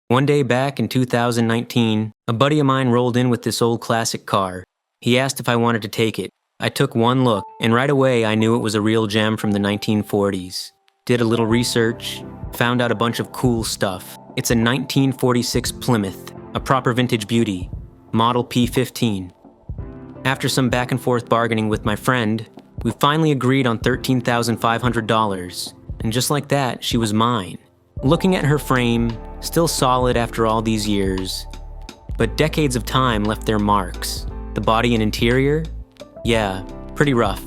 One day back in 2019, a buddy of mine rolled in with this old classic car. He asked if I wanted to take it. I took one look, and right away I knew it was a real gem from the 1940s. Did a little research, found out a bunch of cool stuff. It's a 1946 Plymouth, a proper vintage beauty, model P15. After some back and forth bargaining with my friend, we finally agreed on $13,500, and just like that, she was mine. Looking at her frame, still solid after all these years, but decades of time left their marks. The body and interior? Yeah, pretty rough.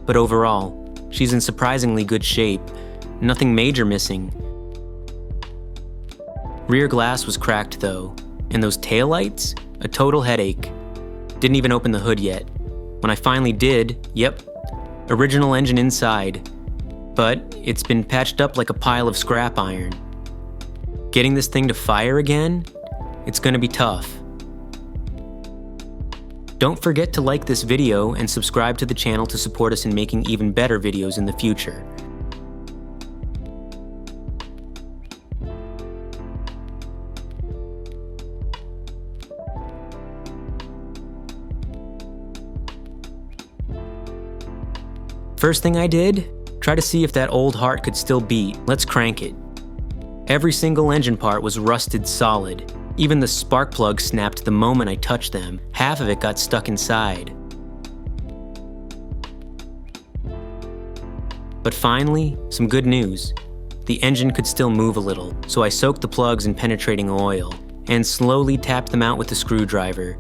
But overall, she's in surprisingly good shape. Nothing major missing. Rear glass was cracked though, and those taillights? A total headache. Didn't even open the hood yet. When I finally did, yep, original engine inside. But it's been patched up like a pile of scrap iron. Getting this thing to fire again? It's gonna be tough. Don't forget to like this video and subscribe to the channel to support us in making even better videos in the future. First thing I did, try to see if that old heart could still beat. Let's crank it. Every single engine part was rusted solid. Even the spark plugs snapped the moment I touched them. Half of it got stuck inside. But finally, some good news. The engine could still move a little, so I soaked the plugs in penetrating oil and slowly tapped them out with the screwdriver.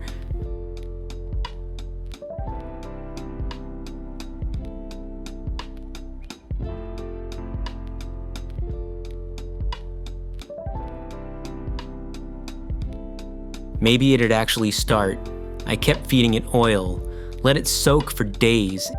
Maybe it'd actually start. I kept feeding it oil, let it soak for days.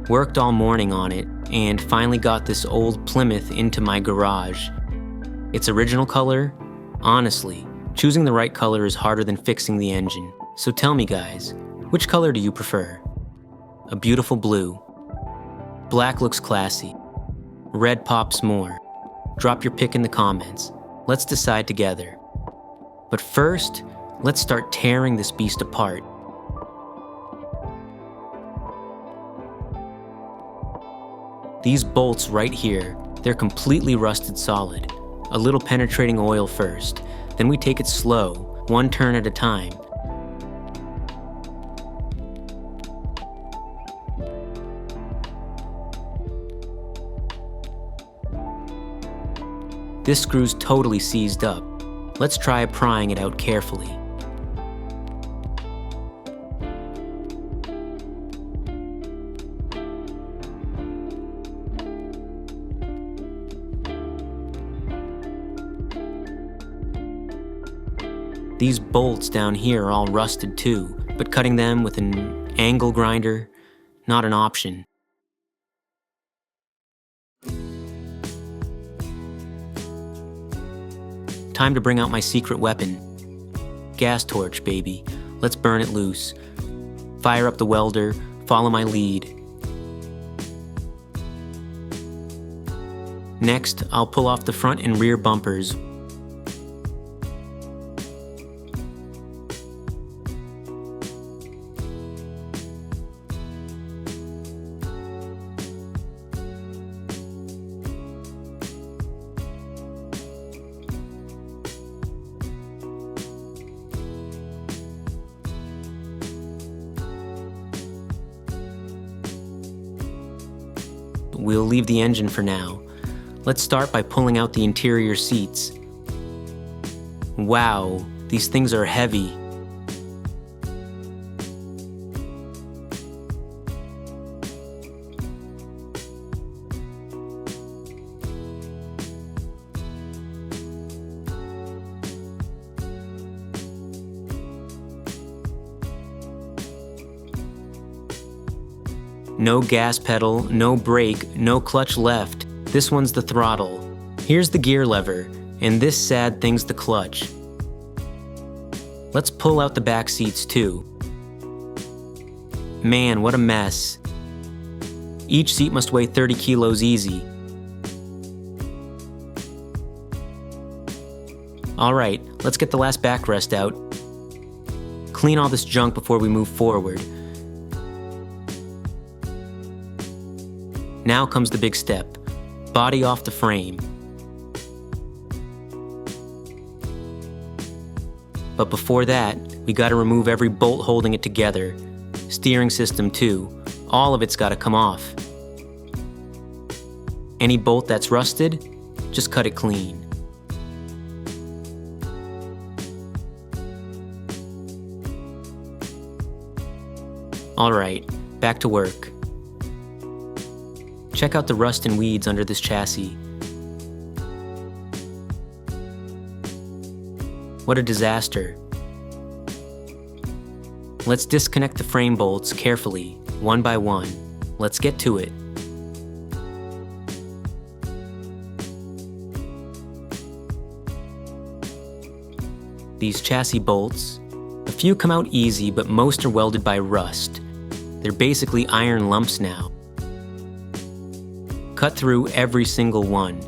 Worked all morning on it, and finally got this old Plymouth into my garage. Its original color? Honestly, choosing the right color is harder than fixing the engine. So tell me guys, which color do you prefer? A beautiful blue. Black looks classy. Red pops more. Drop your pick in the comments. Let's decide together. But first, let's start tearing this beast apart. These bolts right here, they're completely rusted solid. A little penetrating oil first, then we take it slow, one turn at a time. This screw's totally seized up. Let's try prying it out carefully. These bolts down here are all rusted too, but cutting them with an angle grinder, not an option. Time to bring out my secret weapon. Gas torch, baby. Let's burn it loose. Fire up the welder, follow my lead. Next, I'll pull off the front and rear bumpers. We'll leave the engine for now. Let's start by pulling out the interior seats. Wow, these things are heavy. No gas pedal, no brake, no clutch left. This one's the throttle. Here's the gear lever, and this sad thing's the clutch. Let's pull out the back seats too. Man, what a mess. Each seat must weigh 30 kilos easy. Alright, let's get the last backrest out. Clean all this junk before we move forward. Now comes the big step. Body off the frame. But before that, we gotta remove every bolt holding it together. Steering system too. All of it's gotta come off. Any bolt that's rusted, just cut it clean. Alright, back to work. Check out the rust and weeds under this chassis. What a disaster. Let's disconnect the frame bolts carefully, one by one. Let's get to it. These chassis bolts, a few come out easy, but most are welded by rust. They're basically iron lumps now. Cut through every single one.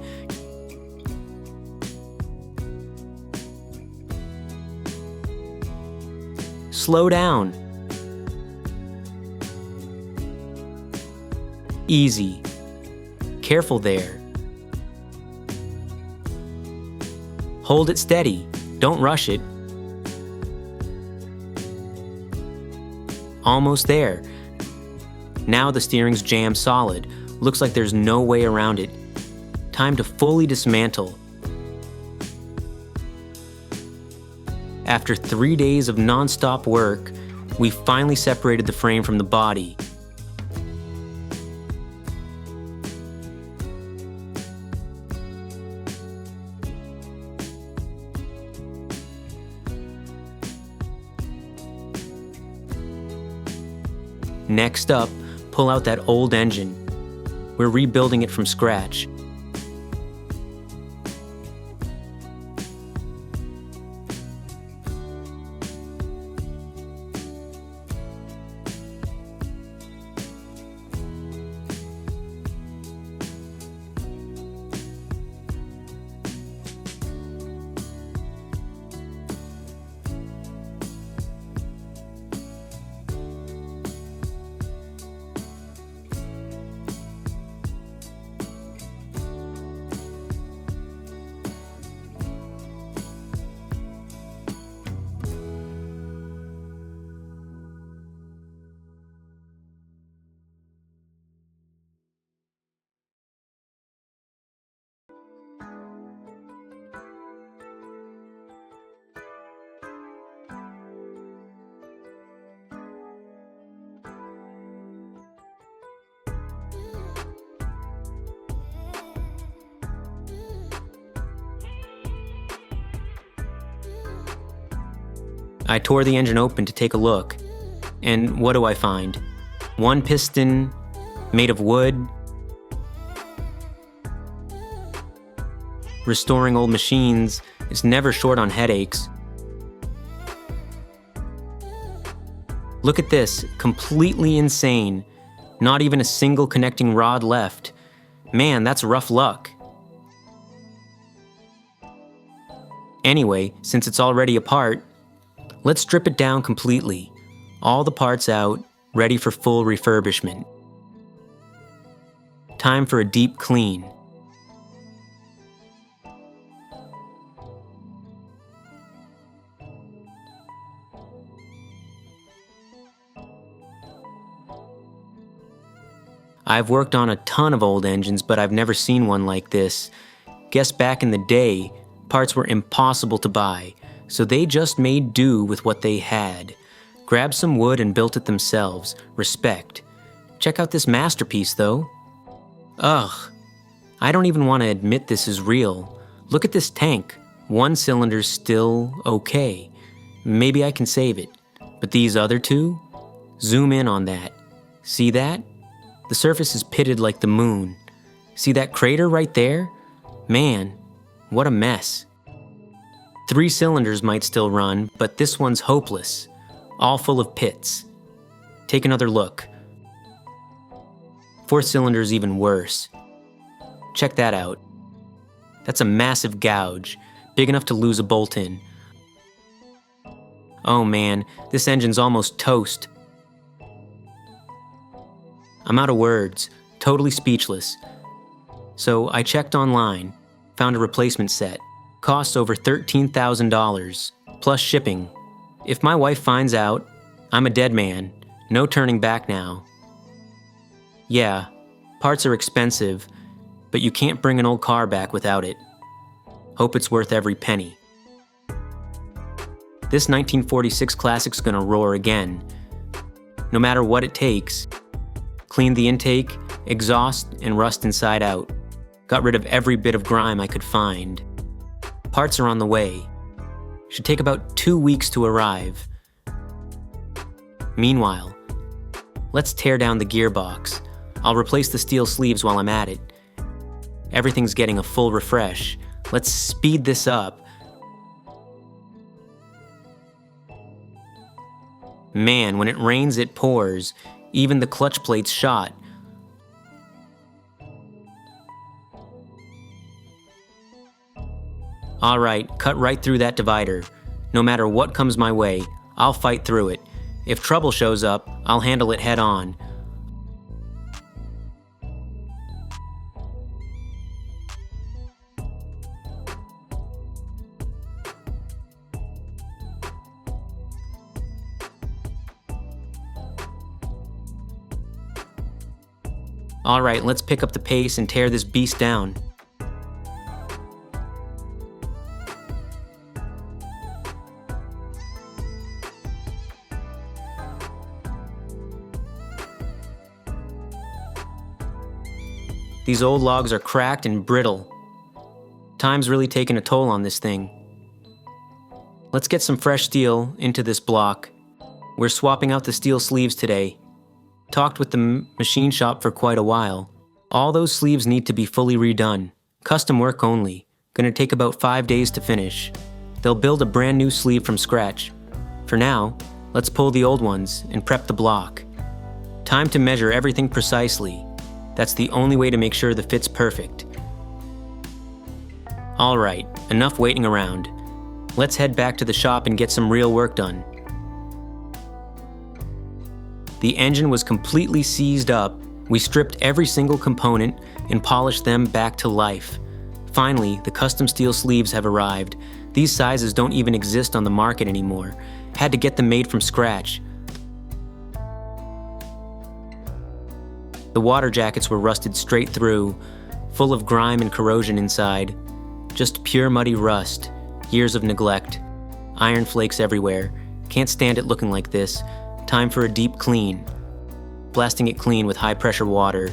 Slow down. Easy. Careful there. Hold it steady. Don't rush it. Almost there. Now the steering's jammed solid. Looks like there's no way around it. Time to fully dismantle. After 3 days of non-stop work, we finally separated the frame from the body. Next up, pull out that old engine. We're rebuilding it from scratch. I tore the engine open to take a look, and what do I find? One piston made of wood. Restoring old machines is never short on headaches. Look at this, completely insane. Not even a single connecting rod left. Man, that's rough luck. Anyway, since it's already apart, let's strip it down completely. All the parts out, ready for full refurbishment. Time for a deep clean. I've worked on a ton of old engines, but I've never seen one like this. Guess back in the day, parts were impossible to buy, so they just made do with what they had. Grabbed some wood and built it themselves. Respect. Check out this masterpiece, though. Ugh. I don't even want to admit this is real. Look at this tank. One cylinder's still okay. Maybe I can save it. But these other two? Zoom in on that. See that? The surface is pitted like the moon. See that crater right there? Man, what a mess. 3 cylinders might still run, but this one's hopeless. All full of pits. Take another look. 4th cylinder's even worse. Check that out. That's a massive gouge, big enough to lose a bolt in. Oh man, this engine's almost toast. I'm out of words, totally speechless. So I checked online, found a replacement set. Costs over $13,000, plus shipping. If my wife finds out, I'm a dead man. No turning back now. Yeah, parts are expensive, but you can't bring an old car back without it. Hope it's worth every penny. This 1946 classic's gonna roar again. No matter what it takes. Cleaned the intake, exhaust, and rust inside out. Got rid of every bit of grime I could find. Parts are on the way. Should take about 2 weeks to arrive. Meanwhile, let's tear down the gearbox. I'll replace the steel sleeves while I'm at it. Everything's getting a full refresh. Let's speed this up. Man, when it rains, it pours. Even the clutch plate's shot. Alright, cut right through that divider. No matter what comes my way, I'll fight through it. If trouble shows up, I'll handle it head on. Alright, let's pick up the pace and tear this beast down. These old logs are cracked and brittle. Time's really taken a toll on this thing. Let's get some fresh steel into this block. We're swapping out the steel sleeves today. Talked with the machine shop for quite a while. All those sleeves need to be fully redone. Custom work only. Gonna take about 5 days to finish. They'll build a brand new sleeve from scratch. For now, let's pull the old ones and prep the block. Time to measure everything precisely. That's the only way to make sure the fit's perfect. Alright, enough waiting around. Let's head back to the shop and get some real work done. The engine was completely seized up. We stripped every single component and polished them back to life. Finally, the custom steel sleeves have arrived. These sizes don't even exist on the market anymore. Had to get them made from scratch. The water jackets were rusted straight through, full of grime and corrosion inside. Just pure muddy rust, years of neglect. Iron flakes everywhere. Can't stand it looking like this. Time for a deep clean. Blasting it clean with high-pressure water.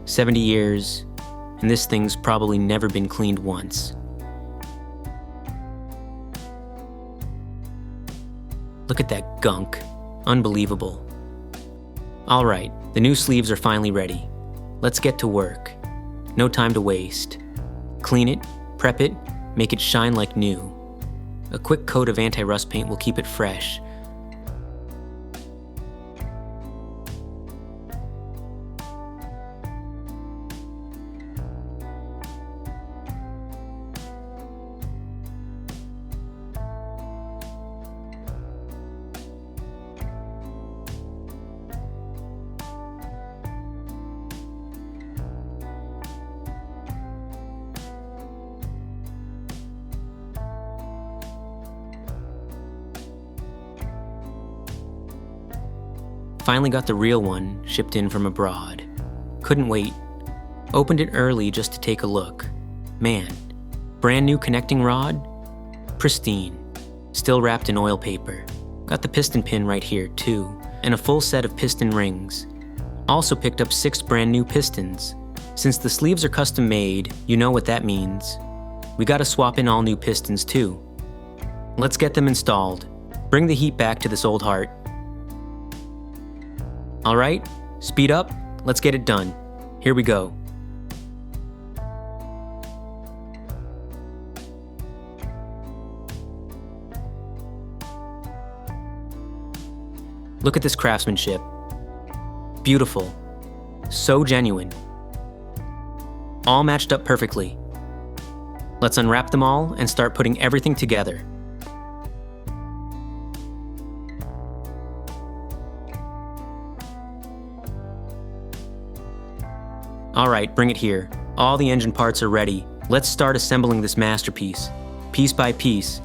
70 years, and this thing's probably never been cleaned once. Look at that gunk. Unbelievable. Alright, the new sleeves are finally ready. Let's get to work. No time to waste. Clean it, prep it, make it shine like new. A quick coat of anti-rust paint will keep it fresh. Finally got the real one shipped in from abroad. Couldn't wait. Opened it early just to take a look. Man, brand new connecting rod? Pristine. Still wrapped in oil paper. Got the piston pin right here too, and a full set of piston rings. Also picked up 6 brand new pistons. Since the sleeves are custom made, you know what that means. We gotta swap in all new pistons too. Let's get them installed. Bring the heat back to this old heart. Alright, speed up, let's get it done. Here we go. Look at this craftsmanship. Beautiful. So genuine. All matched up perfectly. Let's unwrap them all and start putting everything together. Alright, bring it here. All the engine parts are ready. Let's start assembling this masterpiece, piece by piece.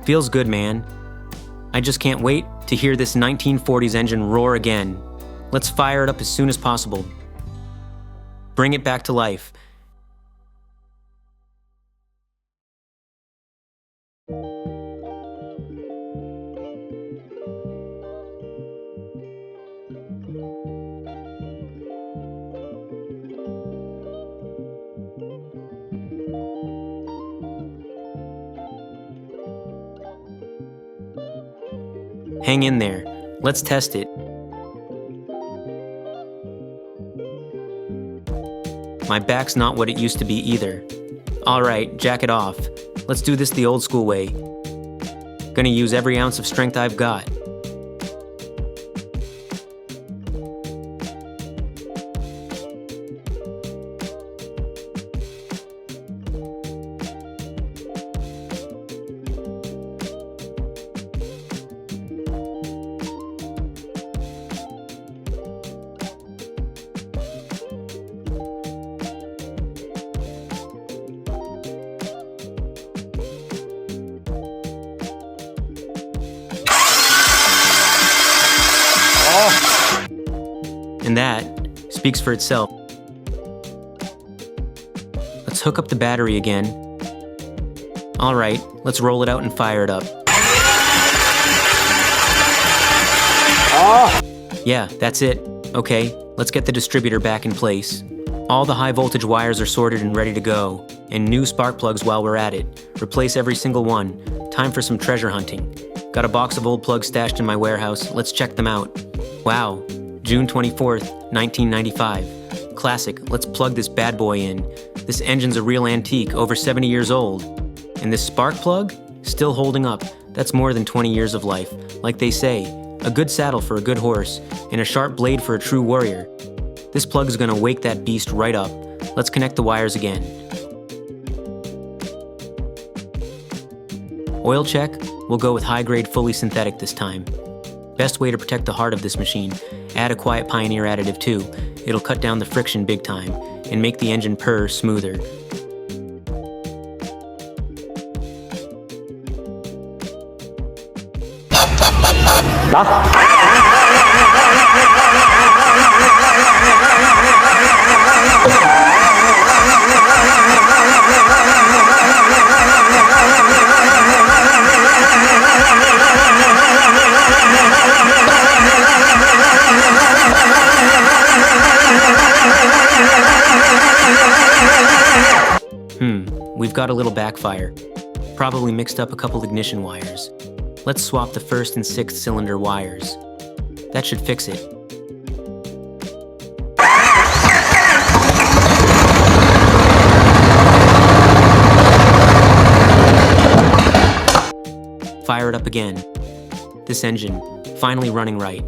Feels good, man. I just can't wait to hear this 1940s engine roar again. Let's fire it up as soon as possible. Bring it back to life. Hang in there. Let's test it. My back's not what it used to be either. Alright, jack it off. Let's do this the old school way. Gonna use every ounce of strength I've got. And that speaks for itself. Let's hook up the battery again. Alright, let's roll it out and fire it up. Yeah, that's it. Okay, let's get the distributor back in place. All the high voltage wires are sorted and ready to go. And new spark plugs while we're at it. Replace every single one. Time for some treasure hunting. Got a box of old plugs stashed in my warehouse. Let's check them out. Wow. June 24th, 1995. Classic, let's plug this bad boy in. This engine's a real antique, over 70 years old. And this spark plug? Still holding up. That's more than 20 years of life. Like they say, a good saddle for a good horse, and a sharp blade for a true warrior. This plug is gonna wake that beast right up. Let's connect the wires again. Oil check? We'll go with high-grade fully synthetic this time. Best way to protect the heart of this machine. Add a Quiet Pioneer additive too. It'll cut down the friction big time and make the engine purr smoother. We've got a little backfire. Probably mixed up a couple ignition wires. Let's swap the first and sixth cylinder wires. That should fix it. Fire it up again. This engine, finally running right.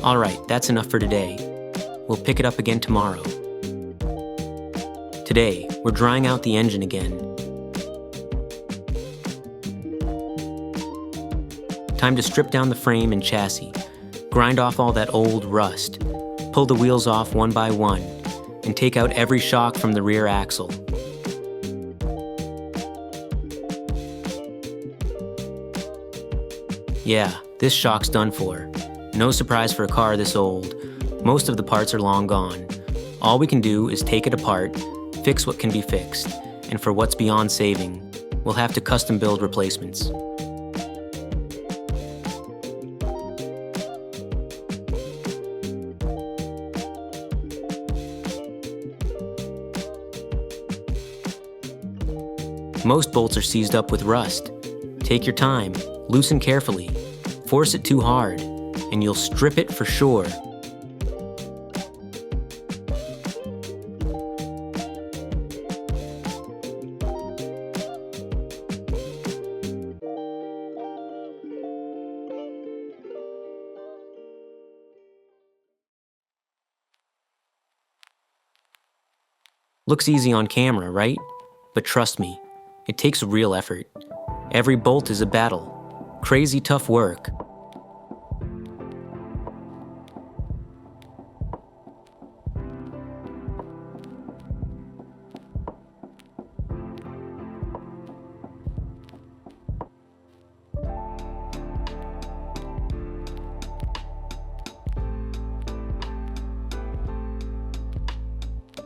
Alright, that's enough for today. We'll pick it up again tomorrow. Today, we're drying out the engine again. Time to strip down the frame and chassis, grind off all that old rust, pull the wheels off one by one, and take out every shock from the rear axle. Yeah, this shock's done for. No surprise for a car this old. Most of the parts are long gone. All we can do is take it apart, fix what can be fixed, and for what's beyond saving, we'll have to custom build replacements. Most bolts are seized up with rust. Take your time, loosen carefully, force it too hard, and you'll strip it for sure. Looks easy on camera, right? But trust me, it takes real effort. Every bolt is a battle. Crazy tough work.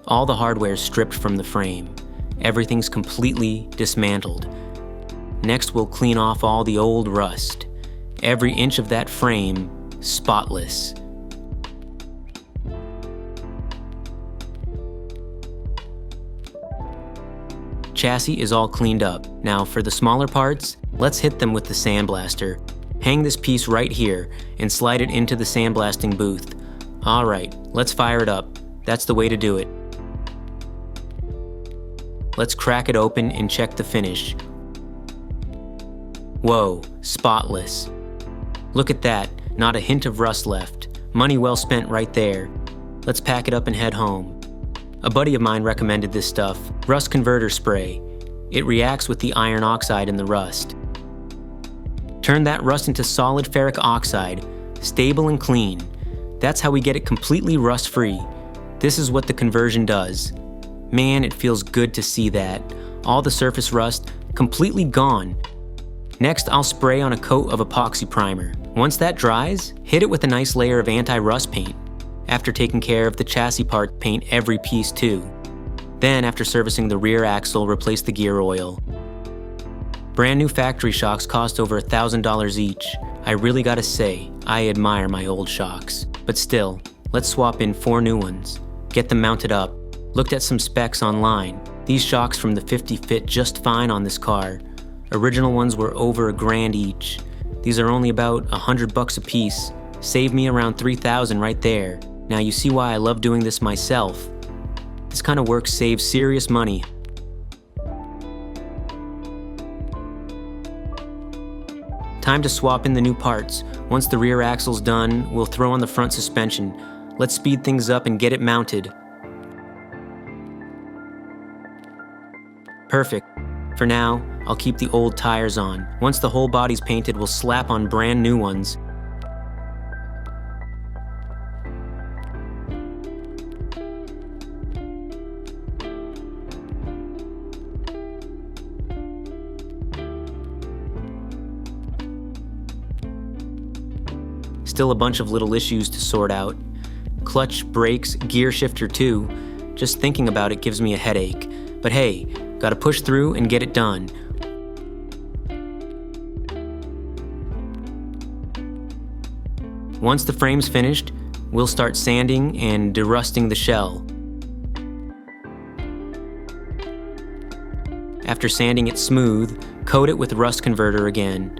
All the hardware's stripped from the frame. Everything's completely dismantled. Next, we'll clean off all the old rust. Every inch of that frame, spotless. Chassis is all cleaned up. Now, for the smaller parts, let's hit them with the sandblaster. Hang this piece right here and slide it into the sandblasting booth. All right, let's fire it up. That's the way to do it. Let's crack it open and check the finish. Whoa, spotless. Look at that, not a hint of rust left. Money well spent right there. Let's pack it up and head home. A buddy of mine recommended this stuff, rust converter spray. It reacts with the iron oxide in the rust. Turn that rust into solid ferric oxide, stable and clean. That's how we get it completely rust-free. This is what the conversion does. Man, it feels good to see that. All the surface rust, completely gone. Next, I'll spray on a coat of epoxy primer. Once that dries, hit it with a nice layer of anti-rust paint. After taking care of the chassis part, paint every piece too. Then, after servicing the rear axle, replace the gear oil. Brand new factory shocks cost over $1,000 each. I really gotta say, I admire my old shocks. But still, let's swap in 4 new ones. Get them mounted up. Looked at some specs online. These shocks from the 50 fit just fine on this car. Original ones were over $1,000 each. These are only about $100 a piece. Saved me around $3,000 right there. Now you see why I love doing this myself. This kind of work saves serious money. Time to swap in the new parts. Once the rear axle's done, we'll throw on the front suspension. Let's speed things up and get it mounted. Perfect. For now, I'll keep the old tires on. Once the whole body's painted, we'll slap on brand new ones. Still a bunch of little issues to sort out. Clutch, brakes, gear shifter too. Just thinking about it gives me a headache. But hey, gotta push through and get it done. Once the frame's finished, we'll start sanding and derusting the shell. After sanding it smooth, coat it with rust converter again.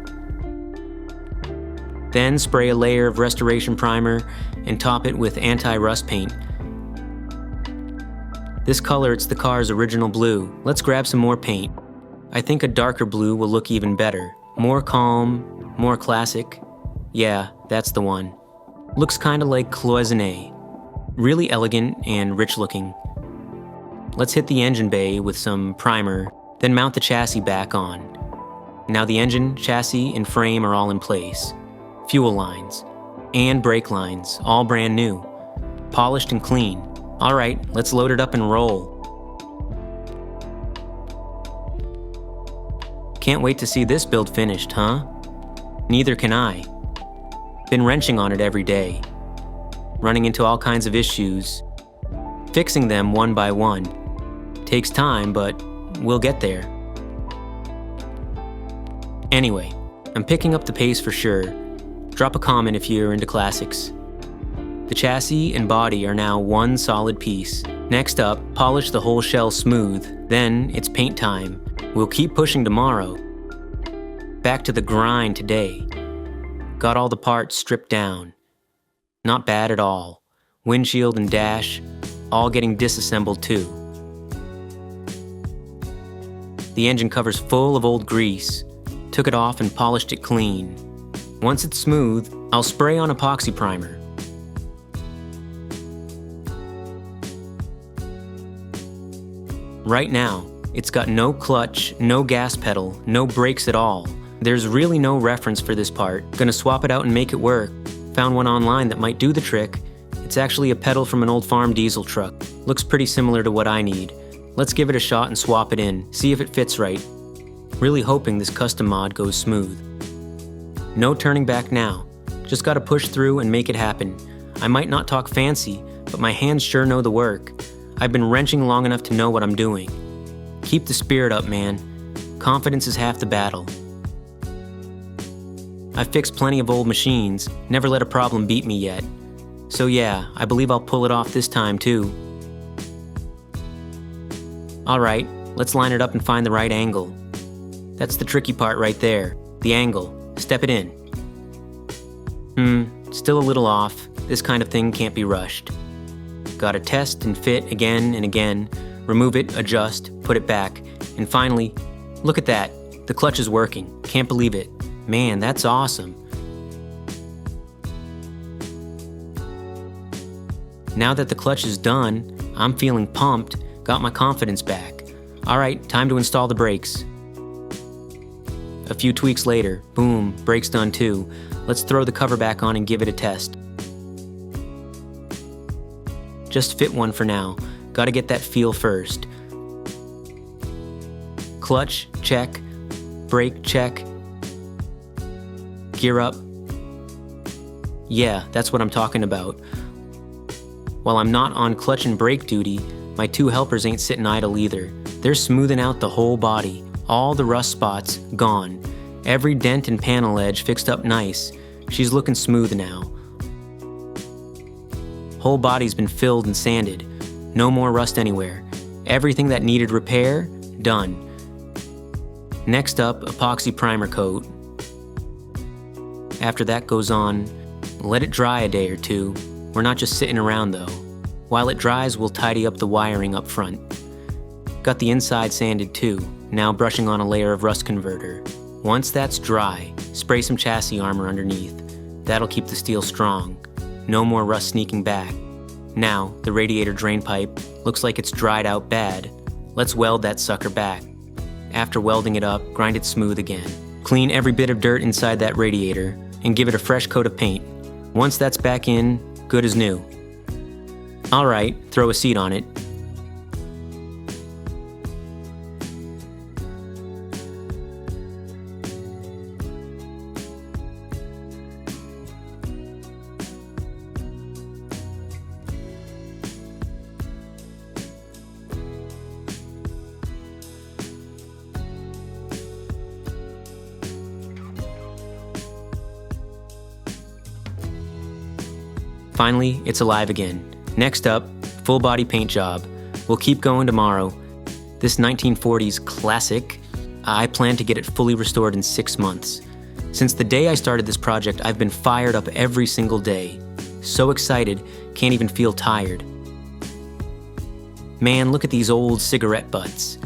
Then spray a layer of restoration primer and top it with anti-rust paint. This color, it's the car's original blue. Let's grab some more paint. I think a darker blue will look even better. More calm, more classic. Yeah, that's the one. Looks kinda like cloisonné. Really elegant and rich looking. Let's hit the engine bay with some primer, then mount the chassis back on. Now the engine, chassis, and frame are all in place. Fuel lines and brake lines, all brand new. Polished and clean. All right, let's load it up and roll. Can't wait to see this build finished, huh? Neither can I. Been wrenching on it every day. Running into all kinds of issues. Fixing them one by one. Takes time, but we'll get there. Anyway, I'm picking up the pace for sure. Drop a comment if you're into classics. The chassis and body are now one solid piece. Next up, polish the whole shell smooth. Then it's paint time. We'll keep pushing tomorrow. Back to the grind today. Got all the parts stripped down. Not bad at all. Windshield and dash, all getting disassembled too. The engine cover's full of old grease. Took it off and polished it clean. Once it's smooth, I'll spray on epoxy primer. Right now, it's got no clutch, no gas pedal, no brakes at all. There's really no reference for this part. Gonna swap it out and make it work. Found one online that might do the trick. It's actually a pedal from an old farm diesel truck. Looks pretty similar to what I need. Let's give it a shot and swap it in, see if it fits right. Really hoping this custom mod goes smooth. No turning back now. Just gotta push through and make it happen. I might not talk fancy, but my hands sure know the work. I've been wrenching long enough to know what I'm doing. Keep the spirit up, man. Confidence is half the battle. I've fixed plenty of old machines, never let a problem beat me yet. So yeah, I believe I'll pull it off this time too. Alright, let's line it up and find the right angle. That's the tricky part right there, the angle. Step it in. Still a little off. This kind of thing can't be rushed. Gotta test and fit again and again, remove it, adjust, put it back, and finally, look at that. The clutch is working. Can't believe it. Man, that's awesome. Now that the clutch is done, I'm feeling pumped, got my confidence back. Alright, time to install the brakes. A few tweaks later, boom, brakes done too. Let's throw the cover back on and give it a test. Just fit one for now. Gotta get that feel first. Clutch, check. Brake, check. Gear up. Yeah, that's what I'm talking about. While I'm not on clutch and brake duty, my two helpers ain't sitting idle either. They're smoothing out the whole body. All the rust spots, gone. Every dent and panel edge fixed up nice. She's looking smooth now. Whole body's been filled and sanded. No more rust anywhere. Everything that needed repair, done. Next up, epoxy primer coat. After that goes on, let it dry a day or two. We're not just sitting around though. While it dries, we'll tidy up the wiring up front. Got the inside sanded too, now brushing on a layer of rust converter. Once that's dry, spray some chassis armor underneath. That'll keep the steel strong. No more rust sneaking back. Now, the radiator drain pipe looks like it's dried out bad. Let's weld that sucker back. After welding it up, grind it smooth again. Clean every bit of dirt inside that radiator and give it a fresh coat of paint. Once that's back in, good as new. Alright, throw a seat on it. Finally, it's alive again. Next up, full body paint job. We'll keep going tomorrow. This 1940s classic, I plan to get it fully restored in 6 months. Since the day I started this project, I've been fired up every single day. So excited, can't even feel tired. Man, look at these old cigarette butts.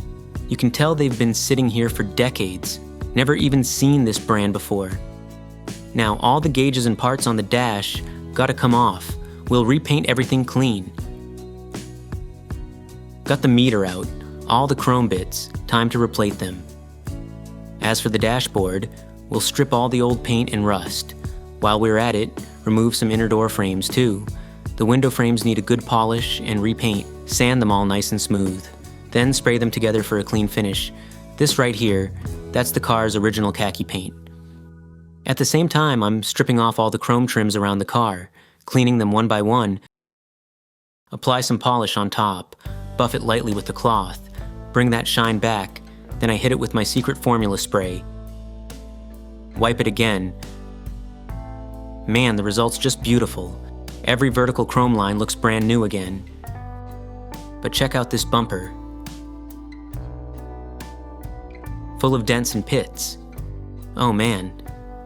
You can tell they've been sitting here for decades. Never even seen this brand before. Now, all the gauges and parts on the dash gotta come off. We'll repaint everything clean. Got the meter out, all the chrome bits, time to replate them. As for the dashboard, we'll strip all the old paint and rust. While we're at it, remove some inner door frames too. The window frames need a good polish and repaint. Sand them all nice and smooth. Then spray them together for a clean finish. This right here, that's the car's original khaki paint. At the same time, I'm stripping off all the chrome trims around the car, cleaning them one by one. Apply some polish on top, buff it lightly with the cloth, bring that shine back, then I hit it with my secret formula spray. Wipe it again. Man, the result's just beautiful. Every vertical chrome line looks brand new again. But check out this bumper. Full of dents and pits. Oh man,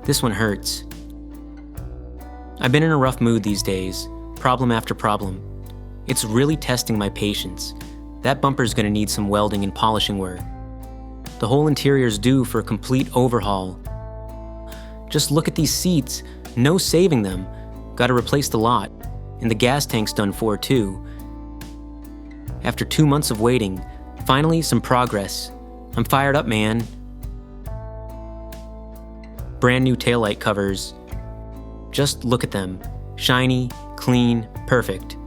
this one hurts. I've been in a rough mood these days, problem after problem. It's really testing my patience. That bumper's gonna need some welding and polishing work. The whole interior's due for a complete overhaul. Just look at these seats, no saving them. Gotta replace the lot, and the gas tank's done for too. After 2 months of waiting, finally some progress. I'm fired up, man. Brand new taillight covers. Just look at them. Shiny, clean, perfect.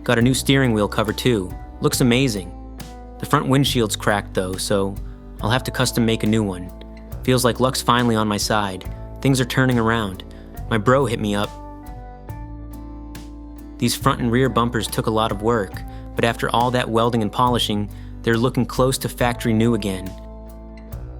Got a new steering wheel cover too. Looks amazing. The front windshield's cracked though, so I'll have to custom make a new one. Feels like luck's finally on my side. Things are turning around. My bro hit me up. These front and rear bumpers took a lot of work, but after all that welding and polishing, they're looking close to factory new again.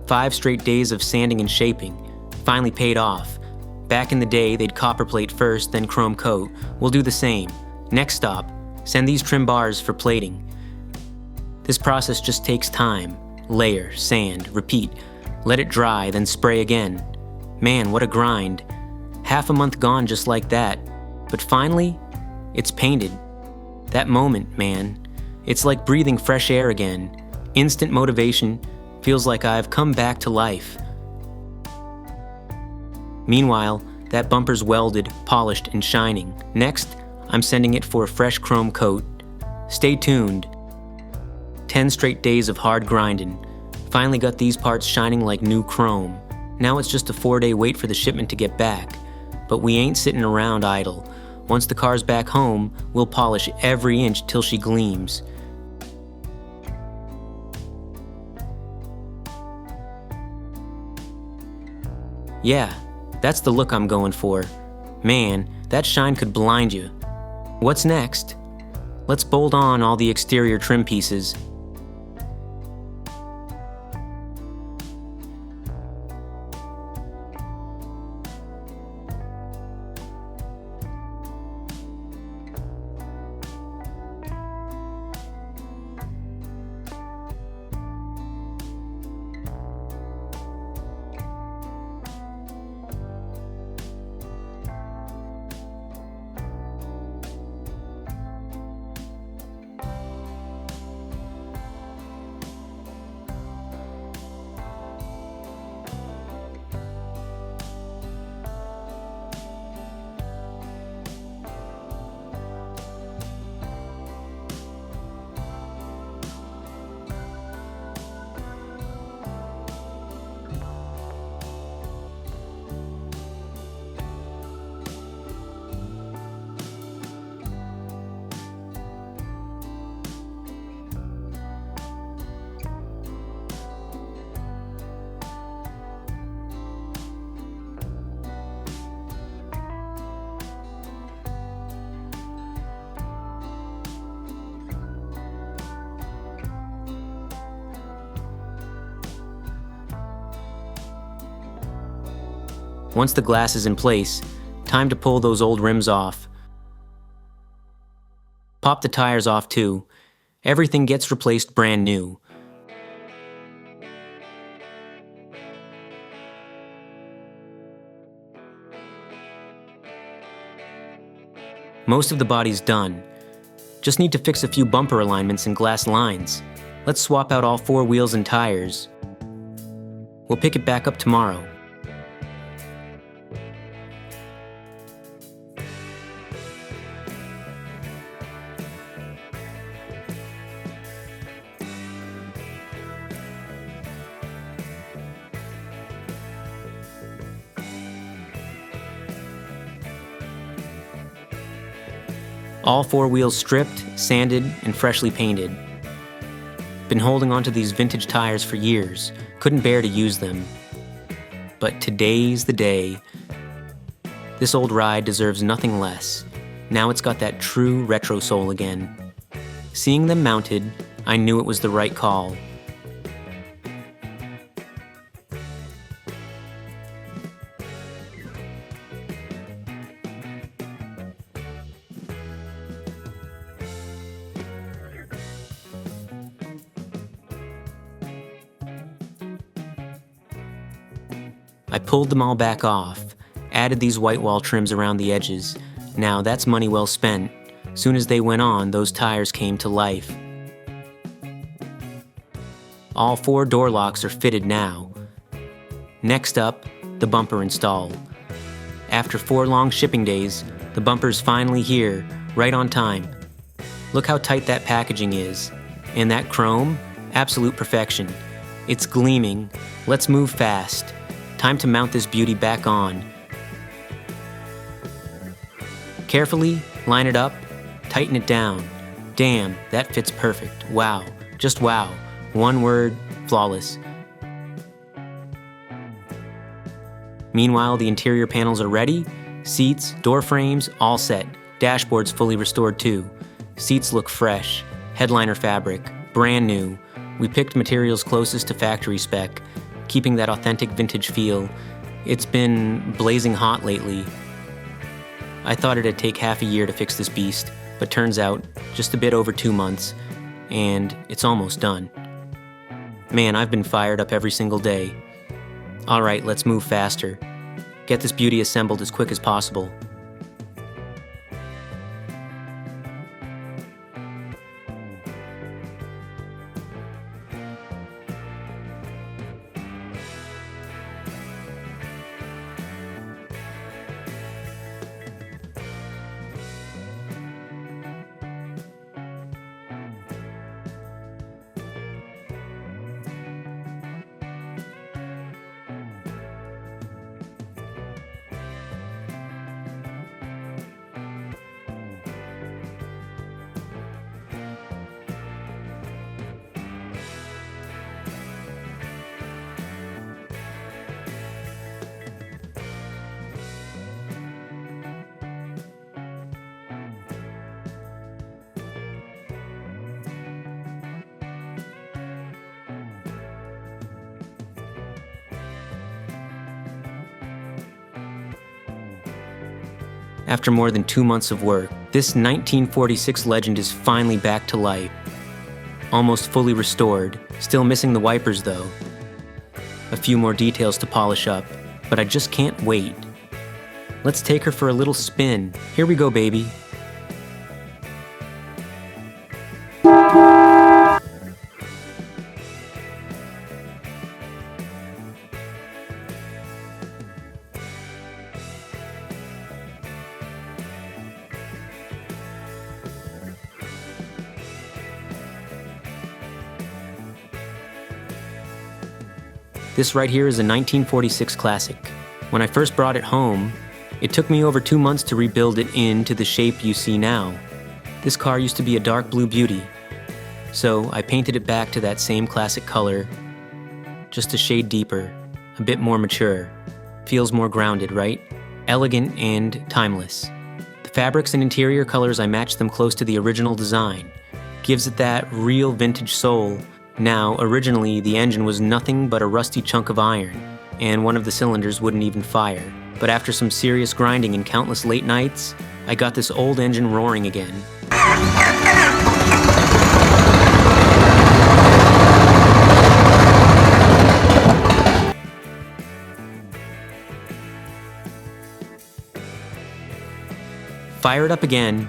5 straight days of sanding and shaping. Finally paid off. Back in the day, they'd copper plate first, then chrome coat. We'll do the same. Next stop, send these trim bars for plating. This process just takes time. Layer, sand, repeat. Let it dry, then spray again. Man, what a grind. Half a month gone just like that. But finally, it's painted. That moment, man. It's like breathing fresh air again. Instant motivation. Feels like I've come back to life. Meanwhile, that bumper's welded, polished, and shining. Next, I'm sending it for a fresh chrome coat. Stay tuned. 10 straight days of hard grinding. Finally got these parts shining like new chrome. Now it's just a 4-day wait for the shipment to get back. But we ain't sitting around idle. Once the car's back home, we'll polish every inch till she gleams. Yeah, that's the look I'm going for. Man, that shine could blind you. What's next? Let's bolt on all the exterior trim pieces. Once the glass is in place, time to pull those old rims off. Pop the tires off too. Everything gets replaced brand new. Most of the body's done. Just need to fix a few bumper alignments and glass lines. Let's swap out all 4 wheels and tires. We'll pick it back up tomorrow. All 4 wheels stripped, sanded, and freshly painted. Been holding onto these vintage tires for years, couldn't bear to use them. But today's the day. This old ride deserves nothing less. Now it's got that true retro soul again. Seeing them mounted, I knew it was the right call. I pulled them all back off, added these white wall trims around the edges. Now that's money well spent. Soon as they went on, those tires came to life. All 4 door locks are fitted now. Next up, the bumper install. After 4 long shipping days, the bumper's finally here, right on time. Look how tight that packaging is. And that chrome, absolute perfection. It's gleaming. Let's move fast. Time to mount this beauty back on. Carefully, line it up, tighten it down. Damn, that fits perfect. Wow, just wow. One word, flawless. Meanwhile, the interior panels are ready. Seats, door frames, all set. Dashboard's fully restored too. Seats look fresh. Headliner fabric, brand new. We picked materials closest to factory spec, keeping that authentic vintage feel. It's been blazing hot lately. I thought it'd take half a year to fix this beast, but turns out just a bit over 2 months, and it's almost done. Man, I've been fired up every single day. All right, let's move faster. Get this beauty assembled as quick as possible. After more than 2 months of work, this 1946 legend is finally back to life. Almost fully restored, still missing the wipers though. A few more details to polish up, but I just can't wait. Let's take her for a little spin. Here we go, baby. This right here is a 1946 classic. When I first brought it home, it took me over 2 months to rebuild it into the shape you see now. This car used to be a dark blue beauty, so I painted it back to that same classic color, just a shade deeper, a bit more mature. Feels more grounded, right? Elegant and timeless. The fabrics and interior colors, I matched them close to the original design. Gives it that real vintage soul. Now, originally, the engine was nothing but a rusty chunk of iron, and one of the cylinders wouldn't even fire. But after some serious grinding and countless late nights, I got this old engine roaring again. Fire it up again,